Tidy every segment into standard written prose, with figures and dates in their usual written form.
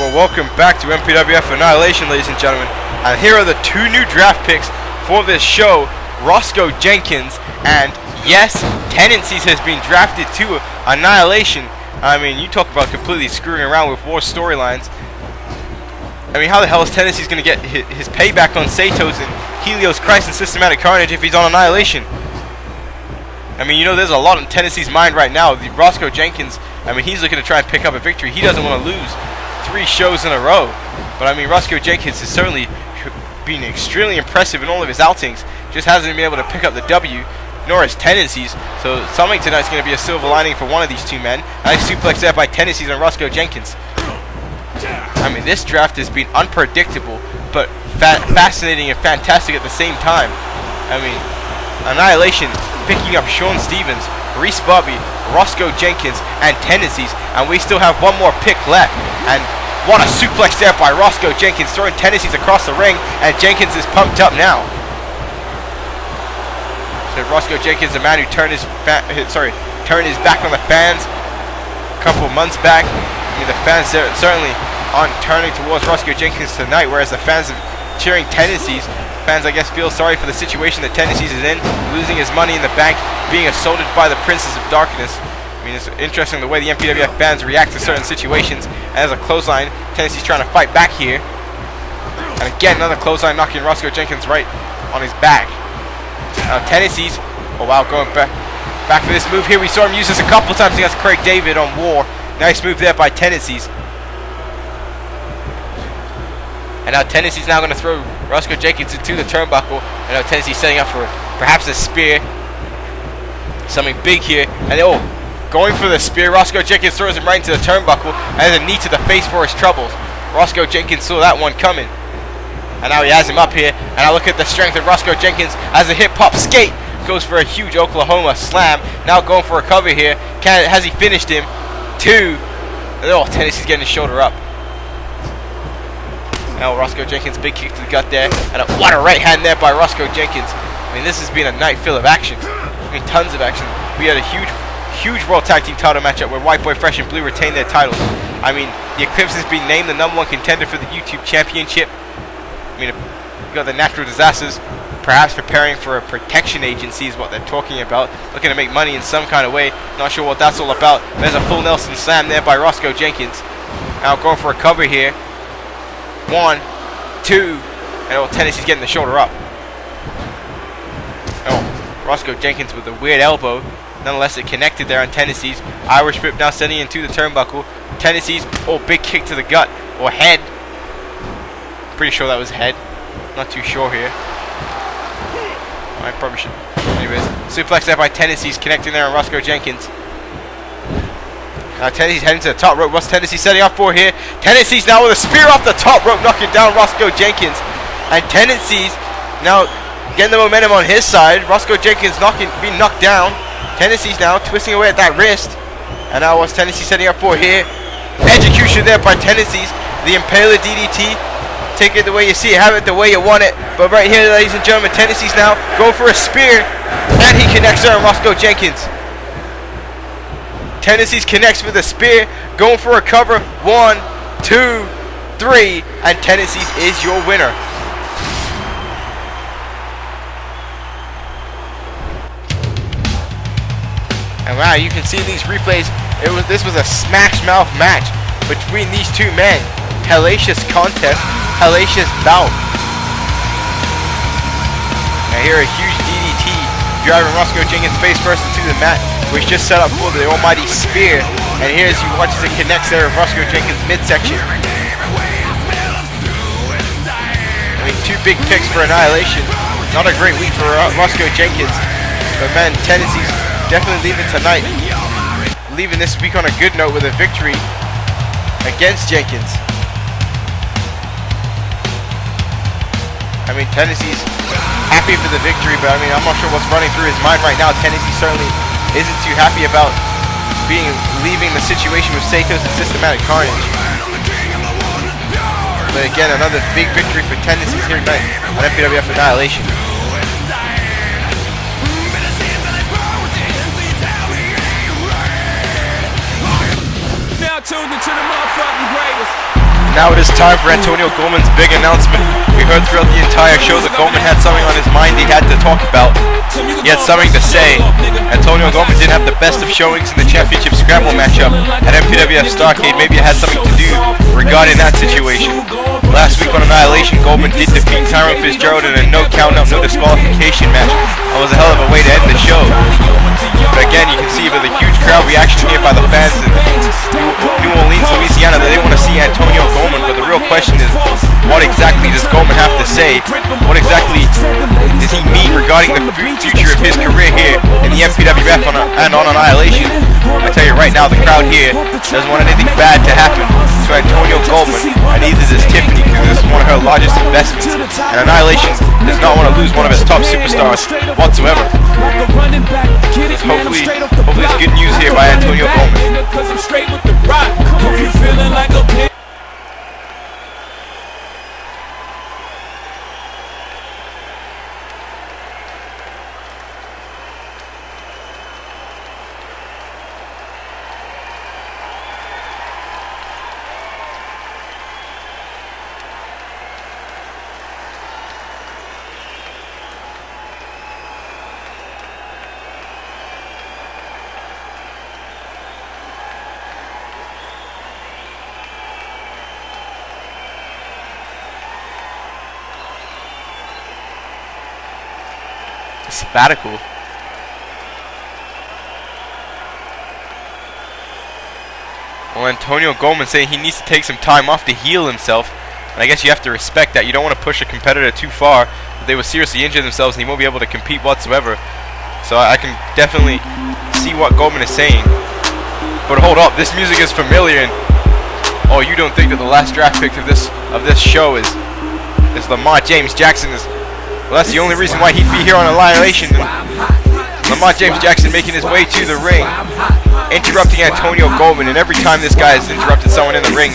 Well, welcome back to MPWF Annihilation, ladies and gentlemen. And here are the two new draft picks for this show. Roscoe Jenkins and, yes, Tendencies has been drafted to Annihilation. I mean, you talk about completely screwing around with war storylines. I mean, how the hell is Tendencies going to get his payback on Sato's and Helios Christ and Systematic Carnage if he's on Annihilation? I mean, you know, there's a lot in Tendencies' mind right now. The Roscoe Jenkins, I mean, he's looking to try and pick up a victory. He doesn't want to lose 3 shows in a row. But I mean, Roscoe Jenkins has certainly been extremely impressive in all of his outings. Just hasn't been able to pick up the W, nor his Tendencies. So something tonight's going to be a silver lining for one of these two men. Nice suplex there by Tendencies on Roscoe Jenkins. I mean, this draft has been unpredictable, but fascinating and fantastic at the same time. I mean, Annihilation picking up Sean Stevens, Reese Bobby, Roscoe Jenkins, and Tendencies, and we still have one more pick left. And what a suplex there by Roscoe Jenkins, throwing Tendencies across the ring, and Jenkins is pumped up now. So Roscoe Jenkins, the man who turned his back on the fans a couple of months back. I mean, the fans certainly aren't turning towards Roscoe Jenkins tonight, whereas the fans are cheering Tendencies. Fans, I guess, feel sorry for the situation that Tendencies is in, losing his money in the bank, being assaulted by the Princes of Darkness. I mean, it's interesting the way the MPWF fans react to certain situations. As a clothesline, Tendencies trying to fight back here. And again, another clothesline knocking Roscoe Jenkins right on his back. Now Tendencies, oh wow, going back for this move here. We saw him use this a couple times against Craig David on War. Nice move there by Tendencies. And now Tendencies now going to throw Roscoe Jenkins into the turnbuckle. And now Tendencies setting up for perhaps a spear. Something big here. And oh, going for the spear. Roscoe Jenkins throws him right into the turnbuckle. And then a knee to the face for his troubles. Roscoe Jenkins saw that one coming. And now he has him up here. And now look at the strength of Roscoe Jenkins as a hip hop skate. Goes for a huge Oklahoma slam. Now going for a cover here. Has he finished him? 2. Oh, Tendencies getting his shoulder up. Now Roscoe Jenkins, big kick to the gut there. And what a right hand there by Roscoe Jenkins. I mean, this has been a night full of action. I mean, tons of action. We had a huge World Tag Team title matchup where White Boy Fresh and Blue retained their titles. I mean, the Eclipse has been named the #1 contender for the YouTube Championship. I mean, you got the Natural Disasters perhaps preparing for a protection agency is what they're talking about. Looking to make money in some kind of way. Not sure what that's all about. There's a full Nelson slam there by Roscoe Jenkins. Now going for a cover here. 1, 2, and oh, Tendencies getting the shoulder up. Oh, Roscoe Jenkins with a weird elbow. Nonetheless, it connected there on Tendencies. Irish whip now sending into the turnbuckle. Tendencies, oh, big kick to the gut or head. Pretty sure that was head. Not too sure here. I probably should. Anyways, suplex there by Tendencies, connecting there on Roscoe Jenkins. Now Tendencies heading to the top rope. What's Tendencies setting up for here? Tendencies now with a spear off the top rope, knocking down Roscoe Jenkins. And Tendencies now getting the momentum on his side. Roscoe Jenkins being knocked down. Tendencies now twisting away at that wrist. And now what's Tendencies setting up for here? Execution there by Tendencies. The Impaler DDT. Take it the way you see it, have it the way you want it. But right here, ladies and gentlemen, Tendencies now go for a spear. And he connects there on Roscoe Jenkins. Tendencies connects with a spear, going for a cover. 1, 2, 3, and Tendencies is your winner. And wow, you can see these replays. This was a smash mouth match between these two men. Hellacious contest, hellacious bout. Now here a huge DDT driving Roscoe Jenkins face first into the mat, which just set up for the almighty spear. And here as you watch as it connects there of Roscoe Jenkins midsection. I mean, 2 big picks for Annihilation. Not a great week for Roscoe Jenkins. But man, Tendencies definitely leaving this week on a good note with a victory against Jenkins. I mean, Tendencies happy for the victory, but I mean, I'm not sure what's running through his mind right now. Tendencies certainly isn't too happy about leaving the situation with Sato's and Systematic Carnage. But again, another big victory for Tendencies here tonight on MPWF Annihilation. tuned into the motherfucking greatest. Now it is time for Antonio Goldman's big announcement. We heard throughout the entire show that Goldman had something on his mind he had to talk about. He had something to say. Antonio Goldman didn't have the best of showings in the championship scramble matchup at MPWF Starrcade. Maybe it had something to do regarding that situation. Last week on Annihilation, Goldman did defeat Tyrone Fitzgerald in a no count-out, no disqualification match. That was a hell of a way to end the show. But again, you can see by the huge crowd reaction here by the fans in New Orleans, Louisiana, that they want to see Antonio Goldman. But the real question is, what exactly does Goldman have to say? What exactly does he mean regarding the future of his career here in the MPWF and on Annihilation? I tell you right now, the crowd here doesn't want anything bad to happen to Antonio Goldman, and neither does Tiffany, because this is one of her largest investments. And Annihilation does not want to lose one of its top superstars whatsoever. Hopefully it's good news here by Antonio Goldman. Sabbatical. Well, Antonio Goldman saying he needs to take some time off to heal himself, and I guess you have to respect that. You don't want to push a competitor too far. They will seriously injure themselves and he won't be able to compete whatsoever. So I can definitely see what Goldman is saying. But hold up, this music is familiar, and oh, you don't think that the last draft pick of this show is Lamar James Jackson? Well, that's the only reason why he'd be here on Annihilation. Lamar James Jackson making his way to the ring, interrupting Antonio Goldman, and every time this guy has interrupted someone in the ring,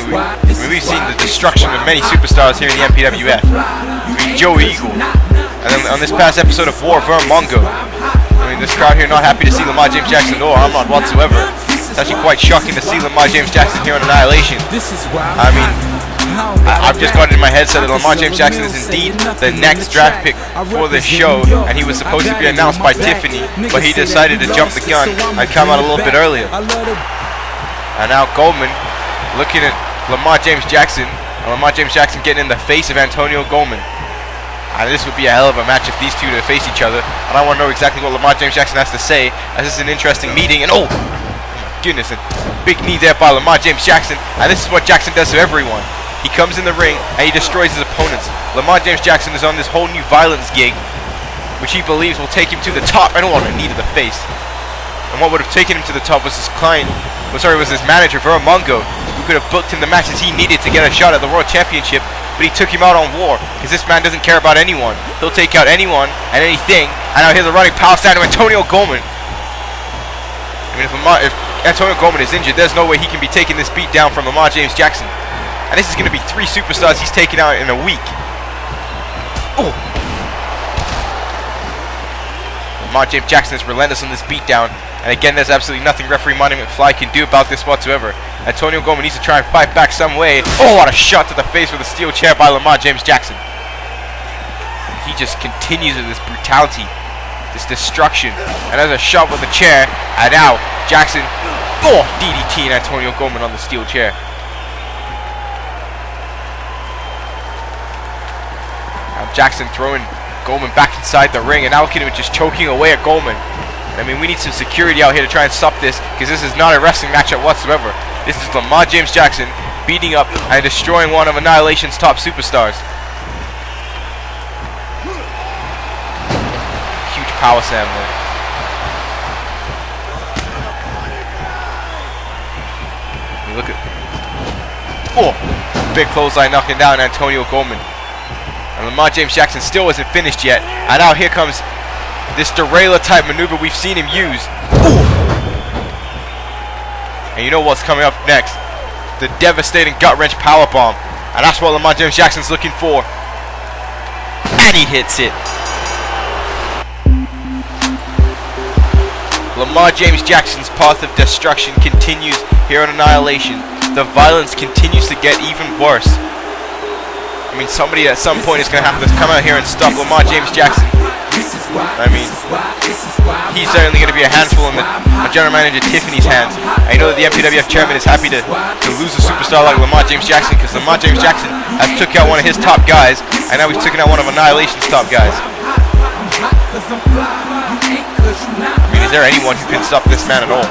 we've seen the destruction of many superstars here in the MPWF. I mean, Joe Eagle, and then on this past episode of War, Vern Mongo. I mean, this crowd here not happy to see Lamar James Jackson, or I'm not whatsoever. It's actually quite shocking to see Lamar James Jackson here on Annihilation. I mean, I've just got it in my head so that Lamar James Jackson is indeed the next draft pick for this show, and he was supposed to be announced by Tiffany, but he decided to jump the gun and come out a little bit earlier. And now Goldman looking at Lamar James Jackson, and Lamar James Jackson getting in the face of Antonio Goldman. And this would be a hell of a match if these two to face each other, and I want to know exactly what Lamar James Jackson has to say, as this is an interesting meeting. And oh my goodness, a big knee there by Lamar James Jackson, and this is what Jackson does to everyone. He comes in the ring and he destroys his opponents. Lamar James Jackson is on this whole new violence gig, which he believes will take him to the top. I don't want a knee to the face. And what would have taken him to the top was his client, was his manager, Vern Mongo, who could have booked him the matches he needed to get a shot at the World Championship, but he took him out on War, because this man doesn't care about anyone. He'll take out anyone and anything. And now here's a running power stand to Antonio Goldman. I mean, if Antonio Goldman is injured, there's no way he can be taking this beat down from Lamar James Jackson. And this is going to be 3 superstars he's taking out in a week. Oh! Lamar James Jackson is relentless on this beatdown. And again, there's absolutely nothing referee Monty McFly can do about this whatsoever. Antonio Goldman needs to try and fight back some way. Oh, what a shot to the face with a steel chair by Lamar James Jackson. He just continues with this brutality, this destruction. And there's a shot with the chair. And now, Jackson, oh, DDT and Antonio Goldman on the steel chair. Jackson throwing Goldman back inside the ring, and now Kidman just choking away at Goldman. And I mean, we need some security out here to try and stop this, because this is not a wrestling matchup whatsoever. This is Lamar James Jackson beating up and destroying one of Annihilation's top superstars. Huge power slam there. Look at, oh, big clothesline knocking down Antonio Goldman. And Lamar James Jackson still isn't finished yet. And now here comes this derailleur type maneuver we've seen him use. Ooh. And you know what's coming up next? The devastating gut wrench powerbomb. And that's what Lamar James Jackson's looking for. And he hits it. Lamar James Jackson's path of destruction continues here on Annihilation. the violence continues to get even worse. I mean, somebody at some point is going to have to come out here and stop Lamar James Jackson. I mean, he's certainly going to be a handful in the general manager Tiffany's hands. I know that the MPWF chairman is happy to lose a superstar like Lamar James Jackson, because Lamar James Jackson has took out one of his top guys, and now he's taken out one of Annihilation's top guys. I mean, is there anyone who can stop this man at all?